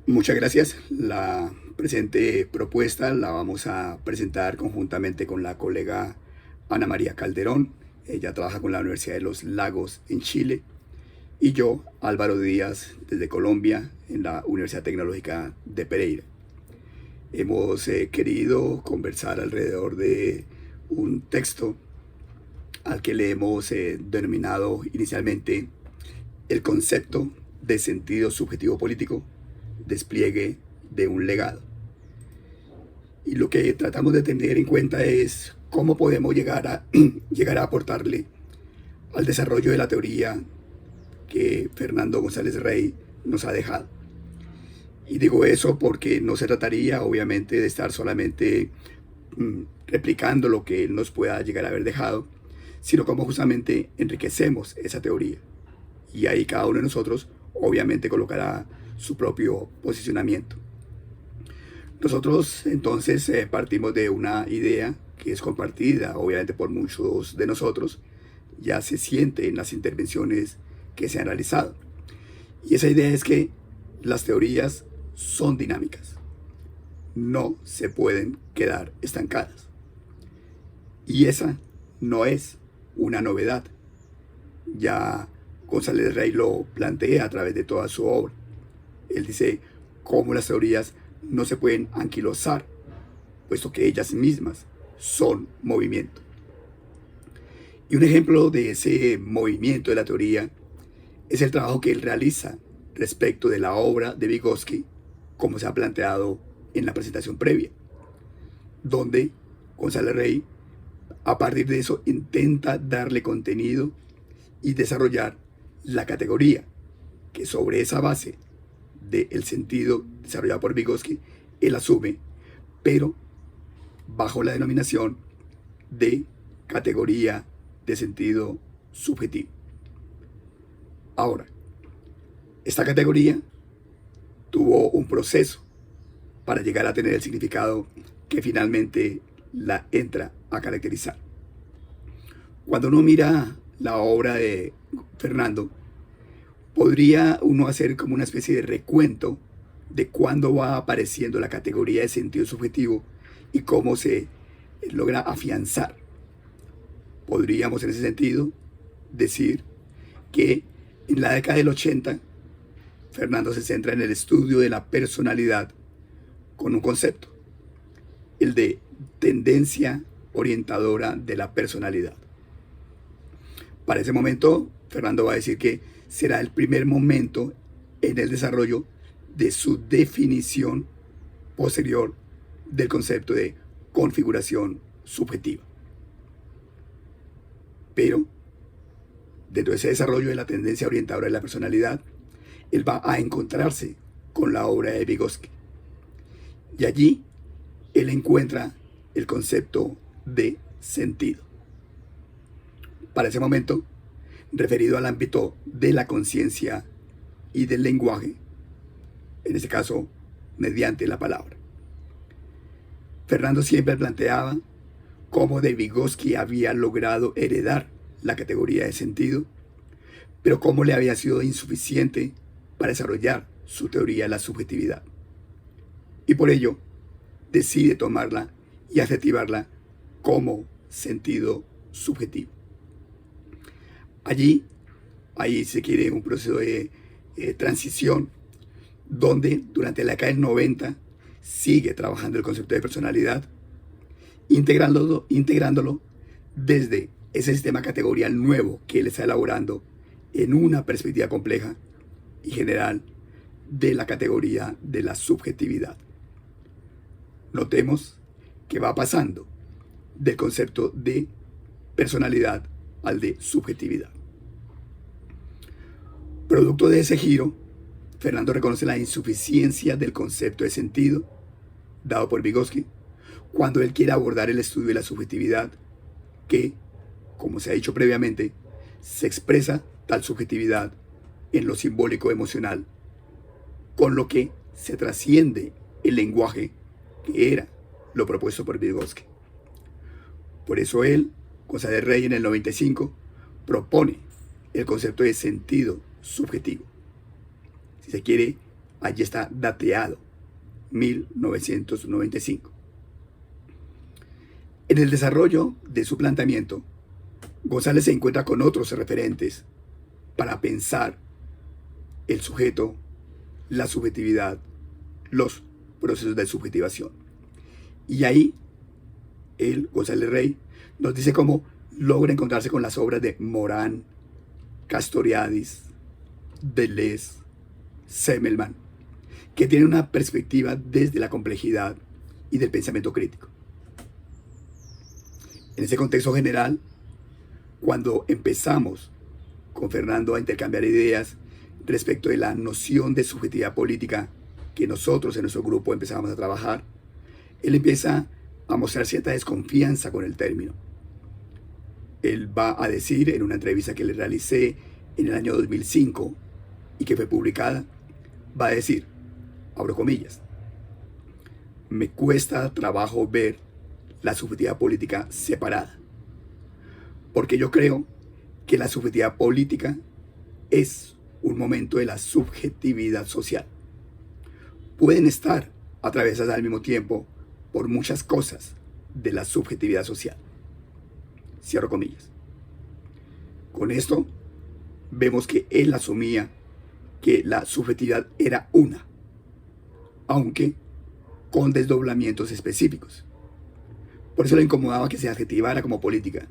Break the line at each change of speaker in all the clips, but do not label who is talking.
Muchas gracias. La presente propuesta la vamos a presentar conjuntamente con la colega Ana María Calderón. Ella trabaja con la Universidad de los Lagos en Chile. Y yo, Álvaro Díaz, desde Colombia, en la Universidad Tecnológica de Pereira. Hemos querido conversar alrededor de un texto al que le hemos denominado inicialmente el concepto de sentido subjetivo político, despliegue de un legado. Y lo que tratamos de tener en cuenta es cómo podemos llegar a aportarle al desarrollo de la teoría que Fernando González Rey nos ha dejado. Y digo eso porque no se trataría, obviamente, de estar solamente replicando lo que él nos pueda llegar a haber dejado, sino cómo justamente enriquecemos esa teoría. Y ahí cada uno de nosotros, obviamente, colocará su propio posicionamiento. Nosotros entonces partimos de una idea que es compartida obviamente por muchos de nosotros, ya se siente en las intervenciones que se han realizado. Y esa idea es que las teorías son dinámicas, no se pueden quedar estancadas. Y esa no es una novedad. Ya González Rey lo plantea a través de toda su obra. Él dice cómo las teorías no se pueden anquilosar, puesto que ellas mismas son movimiento. Y un ejemplo de ese movimiento de la teoría es el trabajo que él realiza respecto de la obra de Vygotsky, como se ha planteado en la presentación previa, donde González Rey, a partir de eso, intenta darle contenido y desarrollar la categoría que sobre esa base del sentido desarrollado por Vygotsky, él asume, pero bajo la denominación de categoría de sentido subjetivo. Ahora, esta categoría tuvo un proceso para llegar a tener el significado que finalmente la entra a caracterizar. Cuando uno mira la obra de Fernando, podría uno hacer como una especie de recuento de cuándo va apareciendo la categoría de sentido subjetivo y cómo se logra afianzar. Podríamos en ese sentido decir que en la década del 80 Fernando se centra en el estudio de la personalidad con un concepto, el de tendencia orientadora de la personalidad. Para ese momento, Fernando va a decir que será el primer momento en el desarrollo de su definición posterior del concepto de configuración subjetiva. Pero, dentro de ese desarrollo de la tendencia orientadora de la personalidad, él va a encontrarse con la obra de Vygotsky. Y allí él encuentra el concepto de sentido. Para ese momento, referido al ámbito de la conciencia y del lenguaje, en este caso, mediante la palabra. Fernando siempre planteaba cómo de Vygotsky había logrado heredar la categoría de sentido, pero cómo le había sido insuficiente para desarrollar su teoría de la subjetividad. Y por ello, decide tomarla y adjetivarla como sentido subjetivo. Ahí se quiere un proceso de transición, donde durante la década del 90 sigue trabajando el concepto de personalidad, integrándolo desde ese sistema categorial nuevo que él está elaborando en una perspectiva compleja y general de la categoría de la subjetividad. Notemos que va pasando del concepto de personalidad al de subjetividad. Producto de ese giro, Fernando reconoce la insuficiencia del concepto de sentido dado por Vygotsky cuando él quiere abordar el estudio de la subjetividad que, como se ha dicho previamente, se expresa tal subjetividad en lo simbólico emocional, con lo que se trasciende el lenguaje que era lo propuesto por Vygotsky. Por eso él, González Rey en el 95, propone el concepto de sentido subjetivo. Si se quiere, allí está dateado, 1995. En el desarrollo de su planteamiento, González se encuentra con otros referentes para pensar el sujeto, la subjetividad, los procesos de subjetivación. Y ahí, González Rey, nos dice cómo logra encontrarse con las obras de Morán, Castoriadis, Deleuze, Semmelmann, que tienen una perspectiva desde la complejidad y del pensamiento crítico. En ese contexto general, cuando empezamos con Fernando a intercambiar ideas respecto de la noción de subjetividad política que nosotros en nuestro grupo empezamos a trabajar, él empieza a mostrar cierta desconfianza con el término. Él va a decir en una entrevista que le realicé en el año 2005 y que fue publicada, va a decir, abro comillas, me cuesta trabajo ver la subjetividad política separada, porque yo creo que la subjetividad política es un momento de la subjetividad social. Pueden estar atravesadas al mismo tiempo por muchas cosas de la subjetividad social. Cierro comillas. Con esto vemos que él asumía que la subjetividad era una, aunque con desdoblamientos específicos. Por eso le incomodaba que se adjetivara como política,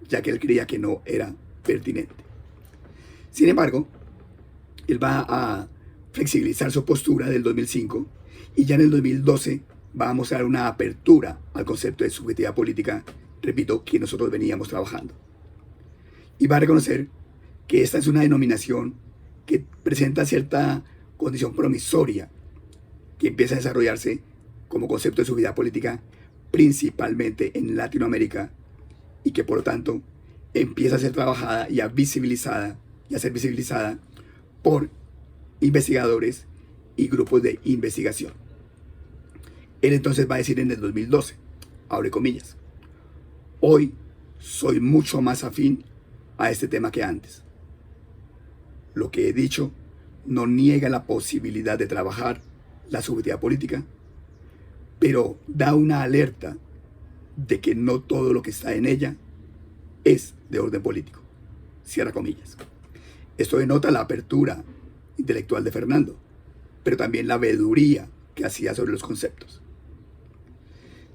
ya que él creía que no era pertinente. Sin embargo, él va a flexibilizar su postura del 2005 y ya en el 2012 va a mostrar una apertura al concepto de subjetividad política, repito, que nosotros veníamos trabajando. Y va a reconocer que esta es una denominación que presenta cierta condición promisoria que empieza a desarrollarse como concepto de subjetividad política principalmente en Latinoamérica y que por lo tanto empieza a ser trabajada y a ser visibilizada por investigadores y grupos de investigación. Él entonces va a decir en el 2012, abre comillas, hoy soy mucho más afín a este tema que antes. Lo que he dicho no niega la posibilidad de trabajar la subjetividad política, pero da una alerta de que no todo lo que está en ella es de orden político. Cierra comillas. Esto denota la apertura intelectual de Fernando, pero también la veeduría que hacía sobre los conceptos.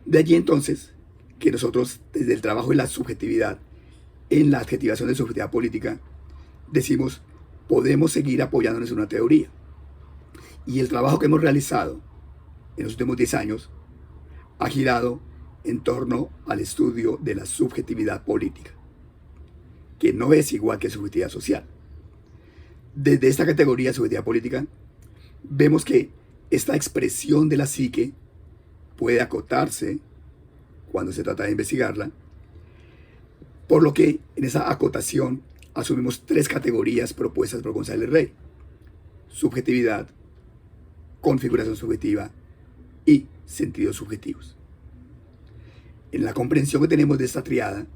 De allí entonces que nosotros, desde el trabajo de la subjetividad, en la adjetivación de subjetividad política, decimos, podemos seguir apoyándonos en una teoría. Y el trabajo que hemos realizado en los últimos 10 años ha girado en torno al estudio de la subjetividad política, que no es igual que subjetividad social. Desde esta categoría de subjetividad política, vemos que esta expresión de la psique puede acotarse cuando se trata de investigarla, por lo que en esa acotación asumimos 3 categorías propuestas por González Rey: subjetividad, configuración subjetiva y sentidos subjetivos. En la comprensión que tenemos de esta triada,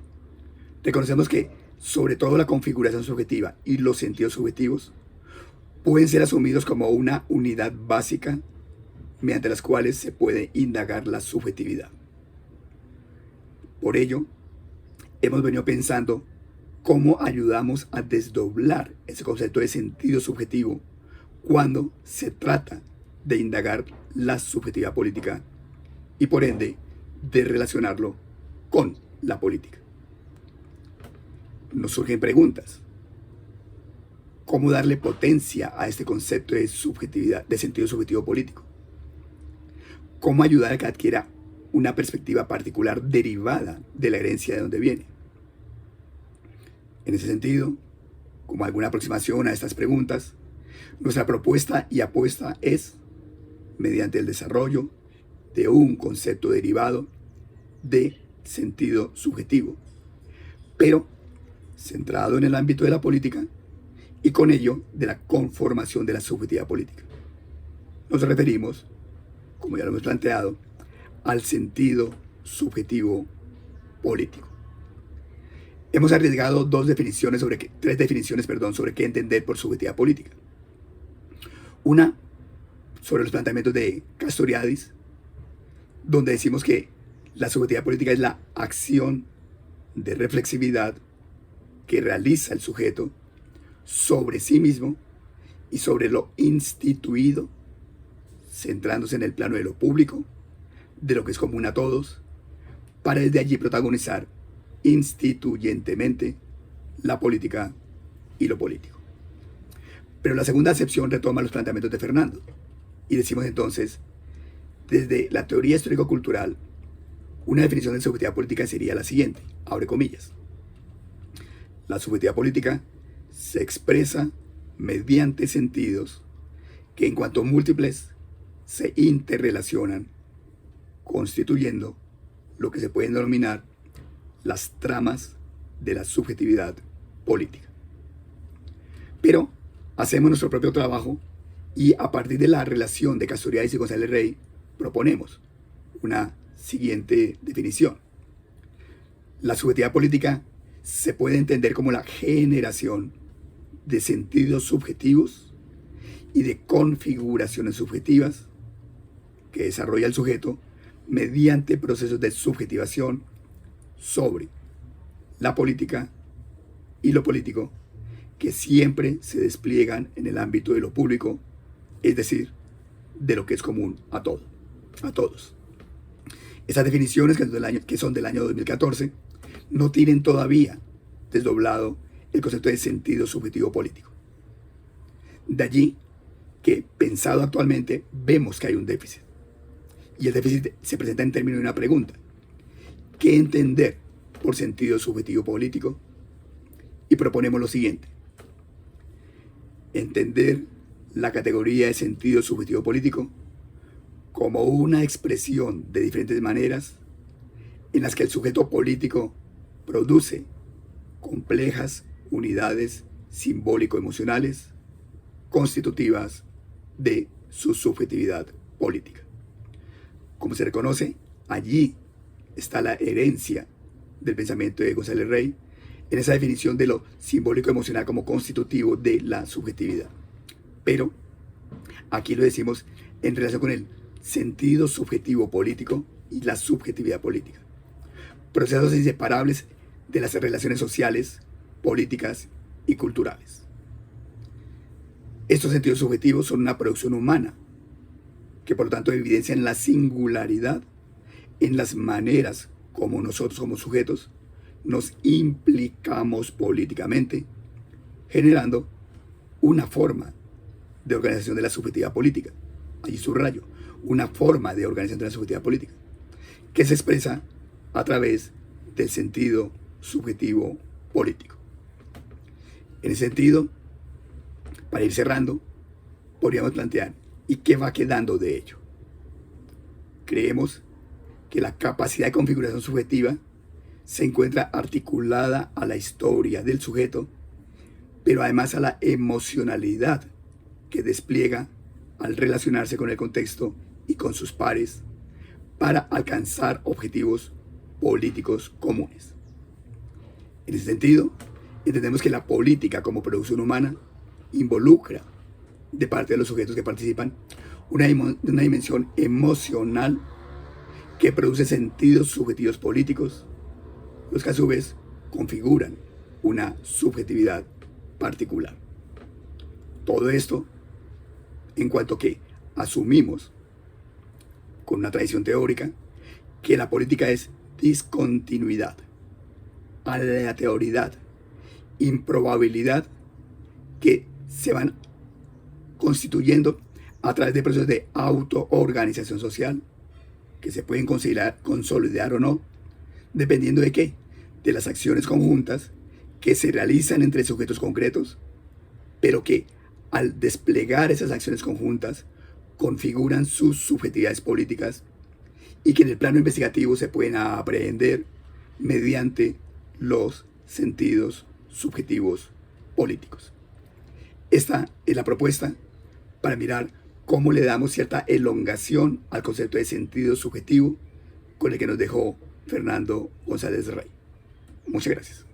reconocemos que sobre todo la configuración subjetiva y los sentidos subjetivos pueden ser asumidos como una unidad básica mediante las cuales se puede indagar la subjetividad. Por ello, hemos venido pensando cómo ayudamos a desdoblar ese concepto de sentido subjetivo cuando se trata de indagar la subjetividad política y por ende de relacionarlo con la política. Nos surgen preguntas. ¿Cómo darle potencia a este concepto de subjetividad, de sentido subjetivo político? ¿Cómo ayudar a que adquiera una perspectiva particular derivada de la herencia de donde viene? En ese sentido, como alguna aproximación a estas preguntas, nuestra propuesta y apuesta es, mediante el desarrollo de un concepto derivado de sentido subjetivo, pero centrado en el ámbito de la política y con ello de la conformación de la subjetividad política. Nos referimos, como ya lo hemos planteado, al sentido subjetivo político. Hemos arriesgado tres definiciones sobre qué entender por subjetividad política. Una sobre los planteamientos de Castoriadis, donde decimos que la subjetividad política es la acción de reflexividad que realiza el sujeto sobre sí mismo y sobre lo instituido, centrándose en el plano de lo público, de lo que es común a todos, para desde allí protagonizar instituyentemente la política y lo político. Pero la segunda acepción retoma los planteamientos de Fernando, y decimos entonces, desde la teoría histórico-cultural, una definición de subjetividad política sería la siguiente, abre comillas: la subjetividad política se expresa mediante sentidos que en cuanto múltiples se interrelacionan, constituyendo lo que se pueden denominar las tramas de la subjetividad política. Pero hacemos nuestro propio trabajo y a partir de la relación de Castoriadis y González Rey proponemos una siguiente definición. La subjetividad política se puede entender como la generación de sentidos subjetivos y de configuraciones subjetivas que desarrolla el sujeto mediante procesos de subjetivación sobre la política y lo político que siempre se despliegan en el ámbito de lo público, es decir, de lo que es común a todos. Estas definiciones, que son del año 2014, no tienen todavía desdoblado el concepto de sentido subjetivo político. De allí que, pensado actualmente, vemos que hay un déficit. Y el déficit se presenta en términos de una pregunta: ¿qué entender por sentido subjetivo político? Y proponemos lo siguiente: entender la categoría de sentido subjetivo político como una expresión de diferentes maneras en las que el sujeto político produce complejas unidades simbólico-emocionales constitutivas de su subjetividad política. Como se reconoce, allí está la herencia del pensamiento de González Rey en esa definición de lo simbólico-emocional como constitutivo de la subjetividad. Pero aquí lo decimos en relación con el sentido subjetivo político y la subjetividad política, procesos inseparables de las relaciones sociales, políticas y culturales. Estos sentidos subjetivos son una producción humana, que por lo tanto evidencian la singularidad en las maneras como nosotros como sujetos nos implicamos políticamente, generando una forma de organización de la subjetividad política. Allí subrayo, una forma de organización de la subjetividad política, que se expresa a través del sentido subjetivo político. En ese sentido, para ir cerrando, podríamos plantear: ¿y qué va quedando de ello? Creemos que la capacidad de configuración subjetiva se encuentra articulada a la historia del sujeto, pero además a la emocionalidad que despliega al relacionarse con el contexto y con sus pares para alcanzar objetivos políticos comunes. En ese sentido, entendemos que la política como producción humana involucra, de parte de los sujetos que participan, una dimensión emocional que produce sentidos subjetivos políticos, los que a su vez configuran una subjetividad particular. Todo esto en cuanto que asumimos, con una tradición teórica, que la política es discontinuidad, aleatoriedad, improbabilidad, que se van constituyendo a través de procesos de autoorganización social, que se pueden consolidar o no, dependiendo de qué, de las acciones conjuntas que se realizan entre sujetos concretos, pero que al desplegar esas acciones conjuntas configuran sus subjetividades políticas y que en el plano investigativo se pueden aprehender mediante los sentidos subjetivos políticos. Esta es la propuesta para mirar cómo le damos cierta elongación al concepto de sentido subjetivo con el que nos dejó Fernando González Rey. Muchas gracias.